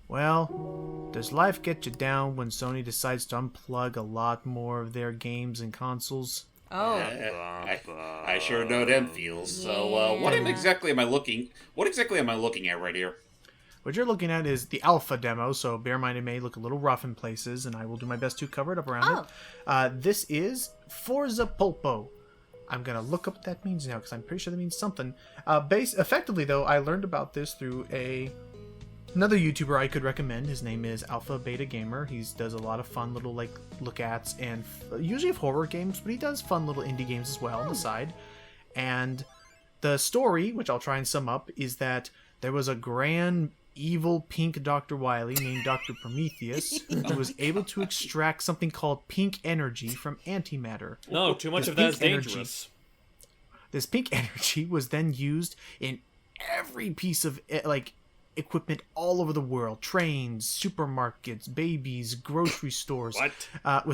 Well, does life get you down when Sony decides to unplug a lot more of their games and consoles? Oh. I sure know them feels. So, what exactly am I looking at right here? What you're looking at is the alpha demo, so bear in mind it may look a little rough in places, and I will do my best to cover it up around it. This is Forza Polpo. I'm going to look up what that means now, because I'm pretty sure that means something. Effectively, though, I learned about this through another YouTuber I could recommend. His name is Alpha Beta Gamer. He does a lot of fun little look-ats, and usually of horror games, but he does fun little indie games as well on the side. And the story, which I'll try and sum up, is that there was a grand evil pink Dr. Wily named Dr. Prometheus who was able to extract something called pink energy from antimatter. No, too much of that is dangerous. This pink energy was then used in every piece of equipment all over the world: trains, supermarkets, babies, grocery stores. What?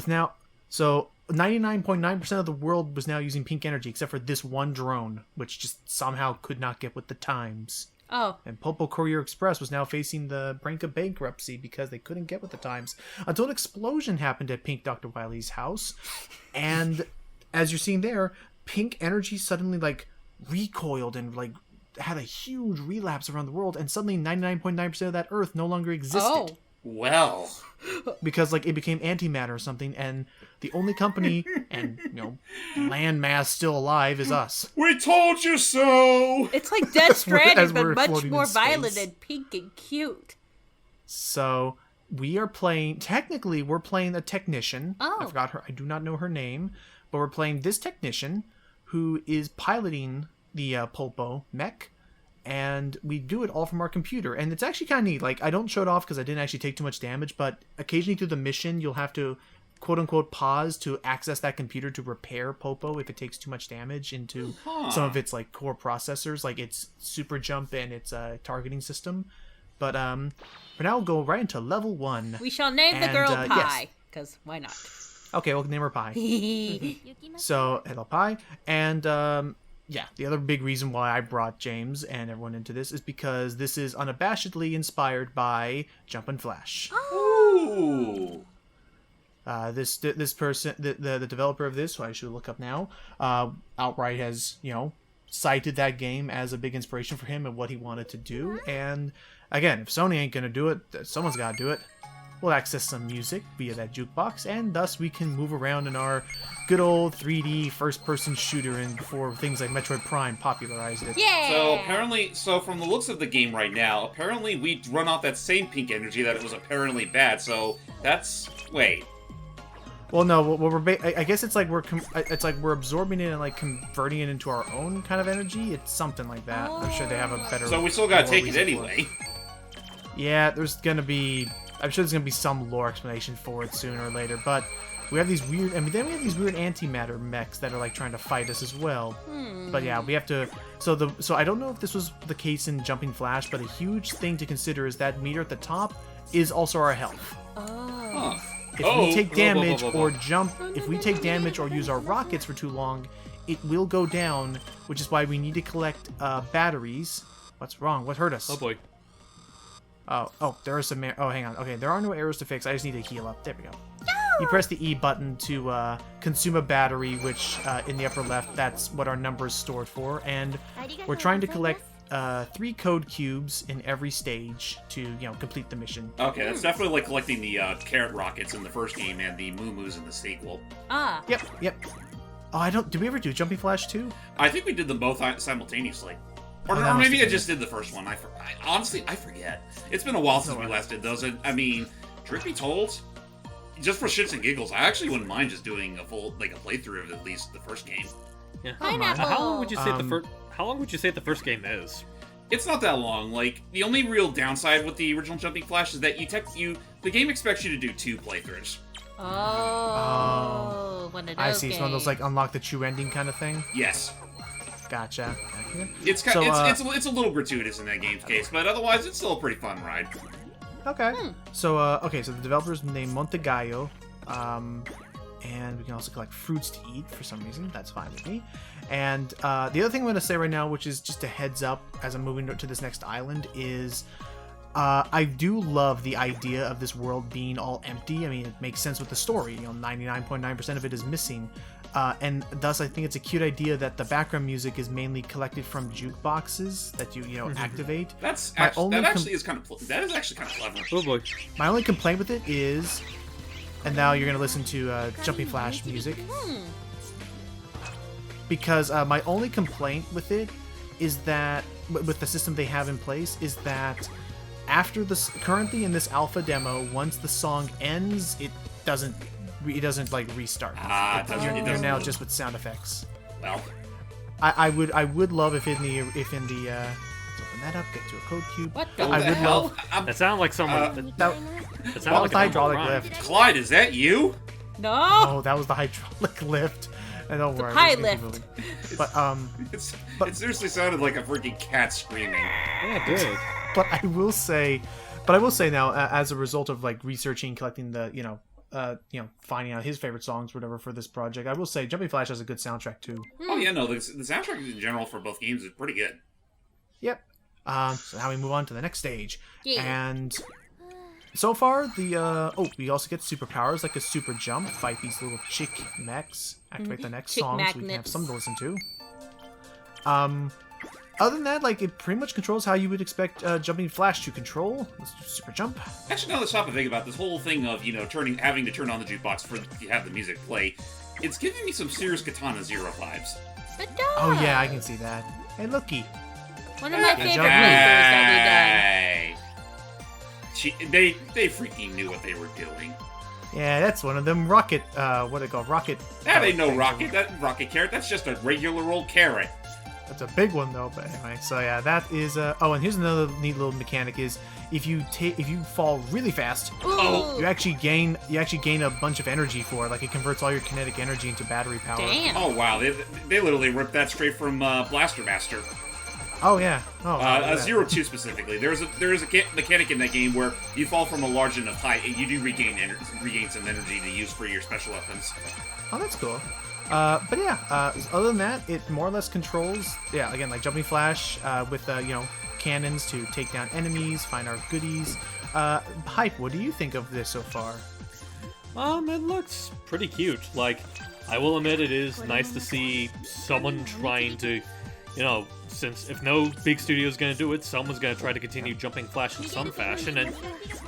So 99.9% of the world was now using pink energy, except for this one drone, which just somehow could not get with the times. Oh. And Polpo Courier Express was now facing the brink of bankruptcy because they couldn't get with the times, until an explosion happened at Pink Dr. Wily's house. And as you're seeing there, pink energy suddenly recoiled and had a huge relapse around the world, and suddenly 99.9% of that Earth no longer existed. Oh. Well, because it became antimatter or something, and the only company and landmass still alive is us. we told you so. It's like Death Stranding, but much floating more in violent space. and pink and cute. So we are playing. Technically, we're playing a technician. Oh. I forgot her. I do not know her name, but we're playing this technician who is piloting the Polpo mech. And we do it all from our computer, and it's actually kind of neat. I don't show it off because I didn't actually take too much damage, but occasionally through the mission you'll have to quote-unquote pause to access that computer to repair Polpo if it takes too much damage into some of its core processors, like its super jump and its targeting system. But for now, we'll go right into level 1. We shall name the girl Pie, because why not? Okay, we'll name her Pie. So, hello Pie, and yeah, the other big reason why I brought James and everyone into this is because this is unabashedly inspired by Jump and Flash. Ooh. This person, the developer of this, who I should look up now, outright has cited that game as a big inspiration for him and what he wanted to do. And again, if Sony ain't gonna do it, someone's gotta do it. We'll access some music via that jukebox, and thus we can move around in our good old 3D first-person shooter, and before things like Metroid Prime popularized it. Yeah! So from the looks of the game right now, apparently we run off that same pink energy that it was apparently bad, so wait. Well, no, I guess it's like we're absorbing it and converting it into our own kind of energy. It's something like that. I'm sure they have a better... So we still gotta take it anyway. Yeah, I'm sure there's gonna be some lore explanation for it sooner or later, but we have these weird, then we have these weird antimatter mechs that are trying to fight us as well. But yeah, we have to. So I don't know if this was the case in Jumping Flash, but a huge thing to consider is that meter at the top is also our health. Oh. If we take damage or jump, if we take damage or use our rockets for too long, it will go down, which is why we need to collect batteries. What's wrong? What hurt us? Oh boy. Oh, there are some... Oh, hang on. Okay, there are no errors to fix. I just need to heal up. There we go. You press the E button to consume a battery, which in the upper left, that's what our number is stored for. And we're trying to collect 3 code cubes in every stage to, complete the mission. Okay, that's definitely like collecting the carrot rockets in the first game and the moo-moos in the sequel. Ah. Yep. Oh, did we ever do Jumping Flash 2? I think we did them both simultaneously. Or maybe I just did the first one. Honestly, I forget. It's been a while since we last did those. And, I mean, truth be told, just for shits and giggles, I actually wouldn't mind just doing a full, a playthrough of at least the first game. Yeah. Pineapple. How long would you say the first game is? It's not that long. The only real downside with the original Jumping Flash is that the game expects you to do 2 playthroughs. Oh. One of those I see. It's one of those unlock the true ending kind of thing. Yes. Gotcha. It's a little gratuitous in that game's case, but otherwise it's still a pretty fun ride. Okay. So the developer's named Montegallo, and we can also collect fruits to eat for some reason. That's fine with me. And the other thing I'm going to say right now, which is just a heads up as I'm moving to this next island, is I do love the idea of this world being all empty. I mean, it makes sense with the story. 99.9% of it is missing. And thus, I think it's a cute idea that the background music is mainly collected from jukeboxes that you activate. That is actually kind of clever. Oh boy. My only complaint with it is, and now you're gonna listen to Jumping Flash music, because my only complaint with it is that with the system they have in place is that after this, currently in this alpha demo, once the song ends, it doesn't like restart. You're now just with sound effects. Well, I would love if in the let's open that up, get to a code cube. What the I would hell? love. That sounded like someone. That sounded like the a hydraulic rhyme. lift. Clyde, is that you? No. Oh, that was the hydraulic lift. And don't worry. high it's gonna keep lift. moving. But It seriously sounded like a freaking cat screaming. Yeah, it did. but I will say now, as a result of like researching, collecting the finding out his favorite songs, whatever, for this project, I will say Jumping Flash has a good soundtrack too. Oh yeah, no, the soundtrack in general for both games is pretty good. Yep. So now we move on to the next stage, Yeah. and so far we also get superpowers like a super jump, fight these little chick mechs, activate the next Chick song, so we can have magnets. some to listen to. Other than that, like, it pretty much controls how you would expect Jumping Flash to control. Let's do super jump. Actually, now let's stop and think about this whole thing of having to turn on the jukebox for to have the music play. It's giving me some serious Katana Zero vibes. It does. Oh yeah, I can see that. Hey, looky. One of my Good favorite job. playthroughs that Hey. They freaking knew what they were doing. Yeah, that's one of them rocket. What they call rocket. That ain't no things. rocket. That rocket carrot. That's just a regular old carrot. That's a big one though. But anyway, so yeah, that is. Oh, and here's another neat little mechanic: is if you fall really fast, we done. Ooh. you actually gain a bunch of energy for it. Like, it converts all your kinetic energy into battery power. Damn. Oh wow, they literally ripped that straight from Blaster Master. Oh yeah. Oh. wow, look at that. Zero 2 specifically. There is a mechanic in that game where you fall from a large enough height and you do regain some energy to use for your special weapons. Oh, that's cool. But yeah, other than that, it more or less controls, again, like Jumping Flash, with, cannons to take down enemies, find our goodies. Hype, what do you think of this so far? It looks pretty cute. Like, I will admit it is nice to see someone trying to, since if no big studio is going to do it, someone's going to try to continue Jumping Flash in some fashion. And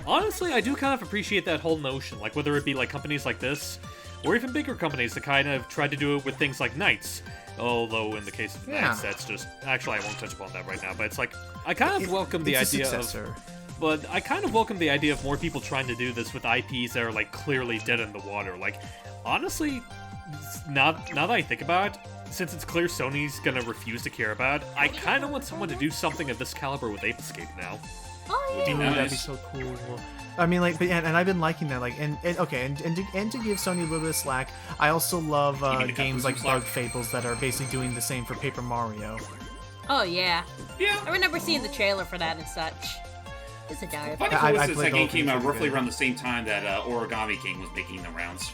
honestly, I do kind of appreciate that whole notion. Like, whether it be like companies like this, or even bigger companies that kind of tried to do it with things like Knights. Although in the case of Knights, that's just... Actually, I won't touch upon that right now, but it's like... I kind of welcome the idea of... But I kind of welcome the idea of more people trying to do this with IPs that are, like, clearly dead in the water. Like, honestly, now that I think about it, since it's clear Sony's gonna refuse to care about it, I kind of want someone to do something of this caliber with Ape Escape now. Oh yeah. Would be nice. That'd be so cool. I mean, like, and I've been liking that, like, and to give Sony a little bit of slack, I also love games like Bug Fables that are basically doing the same for Paper Mario. Oh yeah. Yeah. I remember seeing the trailer for that and such. It's adorable. Funny I coincidence, that played game both came out games, roughly good. around the same time that Origami King was making the rounds.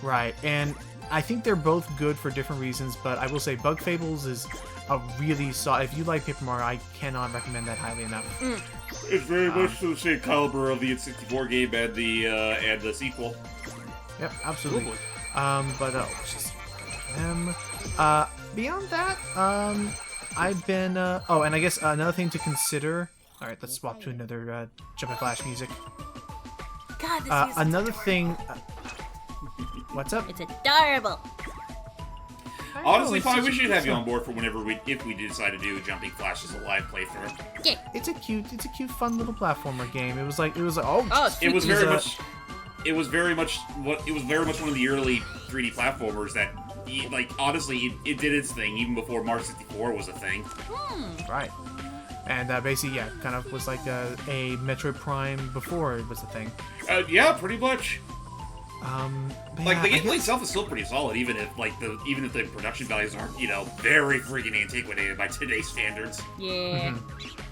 Right, and I think they're both good for different reasons, but I will say Bug Fables is a really solid... If you like Paper Mario, I cannot recommend that highly enough. It's very much the same caliber of the N64 game and the sequel. Yep, absolutely. Just them. Beyond that, I've been. Oh, and I guess another thing to consider. All right, let's swap to another Jumping Flash music. God, this music's Another adorable. thing. What's up? It's adorable. Honestly, it's Pi, such we a should good have you song. on board for if we decide to do Jumping Flash as a live playthrough. Yeah. It's a cute, fun little platformer game. It was like, Oh, It was sweet. very much. It was very much one of the early 3D platformers that, honestly, it did its thing even before Mario 64 was a thing. right. And basically, kind of was like a Metroid Prime before it was a thing. Yeah, pretty much. But Like yeah, the I gameplay guess- itself is still pretty solid, even if the production values aren't very freaking antiquated by today's standards. Yeah.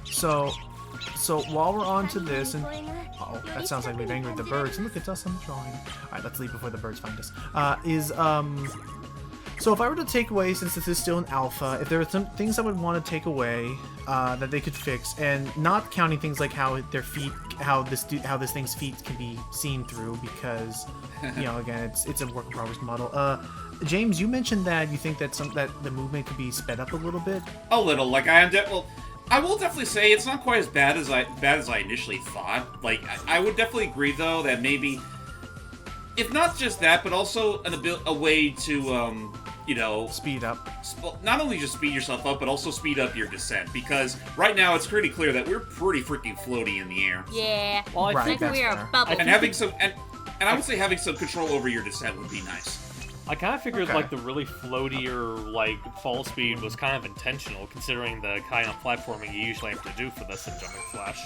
So while we're on to this, and that sounds like we've angered the birds. And look, it's us on the drawing. All right, let's leave before the birds find us. So if I were to take away, since this is still an alpha, if there are some things I would want to take away that they could fix, and not counting things like how their feet, how this thing's feet can be seen through, because again, it's a work in progress model. James, you mentioned that you think that the movement could be sped up a little bit. A little, like I will definitely say it's not quite as bad as I initially thought. Like I would definitely agree though that maybe, if not just that, but also a way to speed up. Not only just speed yourself up, but also speed up your descent. Because right now it's pretty clear that we're pretty freaking floaty in the air. Yeah. Well, I think we are a bubble. And having some, and I would say having some control over your descent would be nice. I kind of figured like the really floatier like fall speed was kind of intentional, considering the kind of platforming you usually have to do for this in Jumping Flash.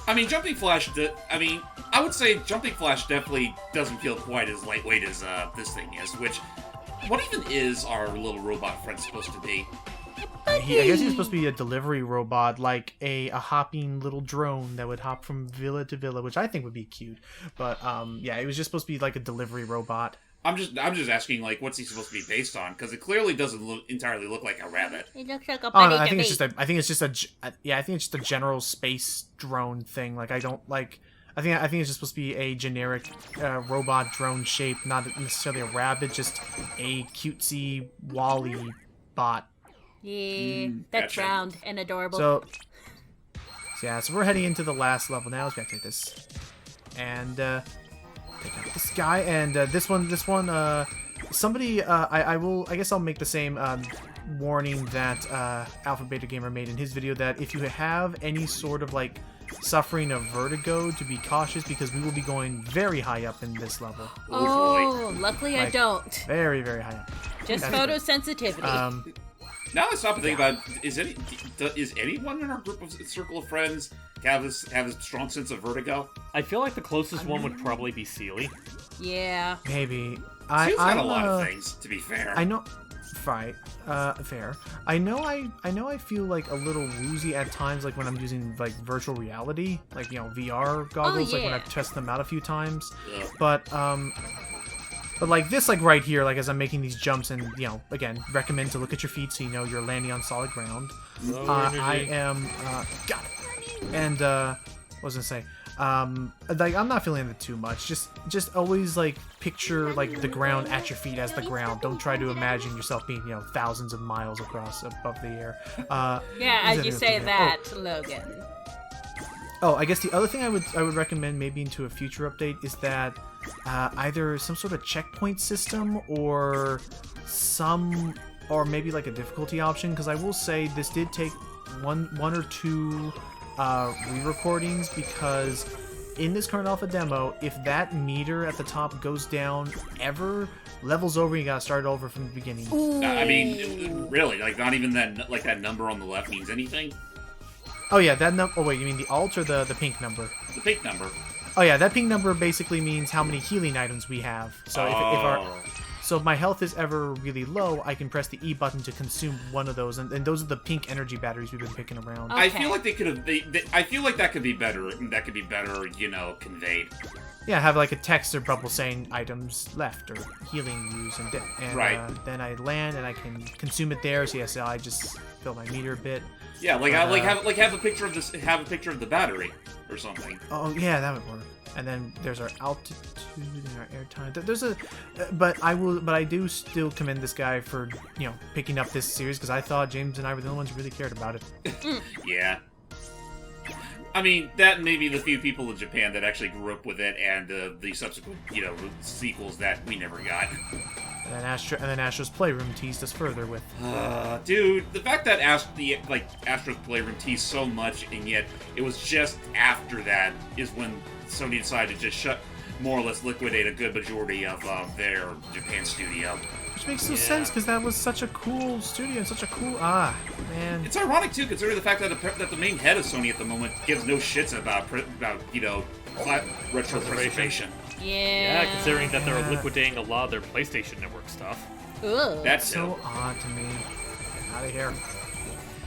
I mean, Jumping Flash. I would say Jumping Flash definitely doesn't feel quite as lightweight as this thing is. Which, what even is our little robot friend supposed to be? I guess he's supposed to be a delivery robot, like a hopping little drone that would hop from villa to villa, which I think would be cute. But yeah, it was just supposed to be like a delivery robot. I'm just asking, like, what's he supposed to be based on? Because it clearly doesn't entirely look like a rabbit. It looks like a Oh, bunny no, I think to me. I think it's just a general space drone thing. Like, I think it's just supposed to be a generic robot drone shape, not necessarily a rabbit, just a cutesy Wally bot. Yeah, that's Gotcha. round and adorable. So yeah, so we're heading into the last level now. Let's go take this and take out this guy, and this one. Somebody, I guess I'll make the same warning that Alpha Beta Gamer made in his video, that if you have any sort of like suffering of vertigo, to be cautious, because we will be going very high up in this level. Oh, luckily I Like, don't. Very, very high up. Just That's photosensitivity. Now let's stop and think about, is anyone in our circle of friends have a strong sense of vertigo? I feel like the closest one would probably be Seely. Yeah. Maybe. She's got a lot I'm, of things, to be fair. I know. Right. Fair. I know I feel like a little woozy at times, like when I'm using like virtual reality, like VR goggles, like when yeah. I've tested them out a few times. Ugh. But like this, like right here, like as I'm making these jumps, and again, recommend to look at your feet so you know you're landing on solid ground. Low I energy. am got it. And what was I gonna say? Like I'm not feeling it too much. Just always like picture like the ground at your feet as the ground. Don't try to imagine yourself being thousands of miles across above the air. Yeah, as you say that, Logan. Oh, I guess the other thing I would recommend maybe into a future update is that either some sort of checkpoint system or maybe like a difficulty option, because I will say this did take one or two re-recordings, because in this current alpha demo, if that meter at the top goes down ever, levels over, you gotta start over from the beginning. I mean, really, like not even that number on the left means anything. Oh yeah, that number. Oh wait, you mean the alt or the pink number? The pink number. Oh yeah, that pink number basically means how many healing items we have. So if my health is ever really low, I can press the E button to consume one of those, and those are the pink energy batteries we've been picking around. Okay. I feel like they could have. I feel like that could be better. That could be better, conveyed. Yeah, have like a text or bubble saying items left or healing use, and Right. Then I land and I can consume it there. So yes, I just fill my meter a bit. Yeah, have a picture of this. Have a picture of the battery or something. Oh yeah, that would work. And then there's our altitude and our airtime. There's but I do still commend this guy for picking up this series, because I thought James and I were the only ones who really cared about it. Yeah. I mean, that and maybe the few people in Japan that actually grew up with it, and the subsequent sequels that we never got. And then Astro's Playroom teased us further with. Dude, the fact that Astro's Playroom teased so much, and yet it was just after that is when Sony decided to just more or less liquidate a good majority of their Japan studio. Which makes no sense, because that was such a cool studio and such a cool man. It's ironic too, considering the fact that the main head of Sony at the moment gives no shits about retro preservation. Yeah. Yeah, considering that they're liquidating a lot of their PlayStation Network stuff. Ugh. That's so odd to me. Get out of here.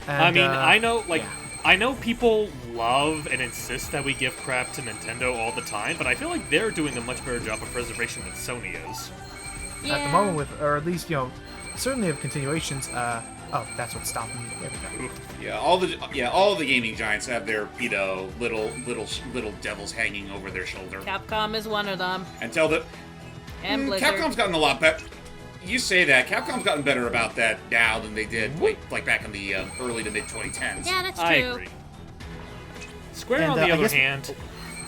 I And, mean, I know, yeah. I know people love and insist that we give crap to Nintendo all the time, but I feel like they're doing a much better job of preservation than Sony is. Yeah. At the moment, or at least certainly have continuations. Oh, that's what's stopping me. There we go. Yeah, all the gaming giants have their little devils hanging over their shoulder. Capcom is one of them. Until the And Blizzard. Capcom's gotten a lot better. You say that Capcom's gotten better about that now than they did like back in the early to mid 2010s. Yeah, that's true. I agree. Square, And, on the I other guess- hand,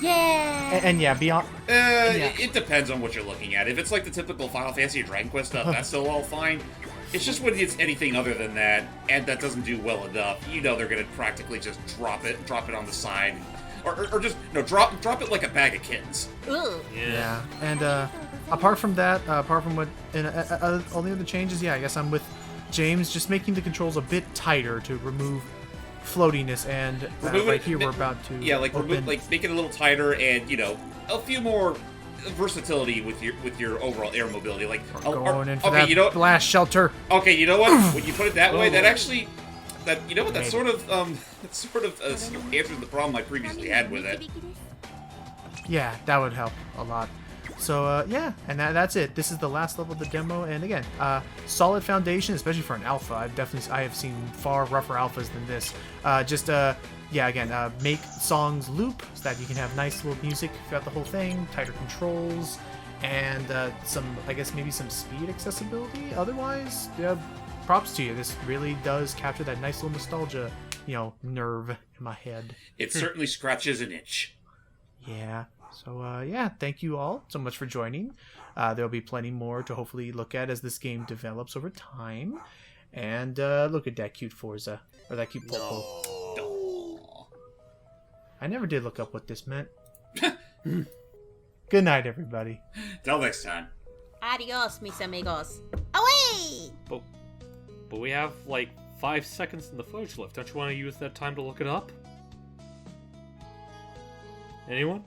Yeah. And yeah, beyond. It depends on what you're looking at. If it's like the typical Final Fantasy or Dragon Quest stuff, that's still all fine. It's just when it's anything other than that, and that doesn't do well enough, you know they're gonna practically just drop it on the side, or just drop it like a bag of kittens. Ugh. Yeah, and apart from that, apart from what, and all the other changes, yeah, I guess I'm with James, just making the controls a bit tighter to remove floatiness, and right here we're about to open. Make it a little tighter, and a few more versatility with your overall air mobility. Like Going in for that blast shelter. Okay, you know what? When you put it that way, that actually, that sort of answers the problem I previously had with it. Yeah, that would help a lot. So yeah, and that's it. This is the last level of the demo, and again, solid foundation, especially for an alpha. I have seen far rougher alphas than this. Make songs loop so that you can have nice little music throughout the whole thing, tighter controls, and maybe some speed accessibility. Otherwise, yeah, props to you. This really does capture that nice little nostalgia, nerve in my head. It certainly scratches an itch. Yeah. So, thank you all so much for joining. There'll be plenty more to hopefully look at as this game develops over time. And look at that cute Forza. Or that cute Polpo. No. I never did look up what this meant. Good night, everybody. Till next time. Adios, mis amigos. Away! but we have like 5 seconds in the footage left. Don't you want to use that time to look it up? Anyone?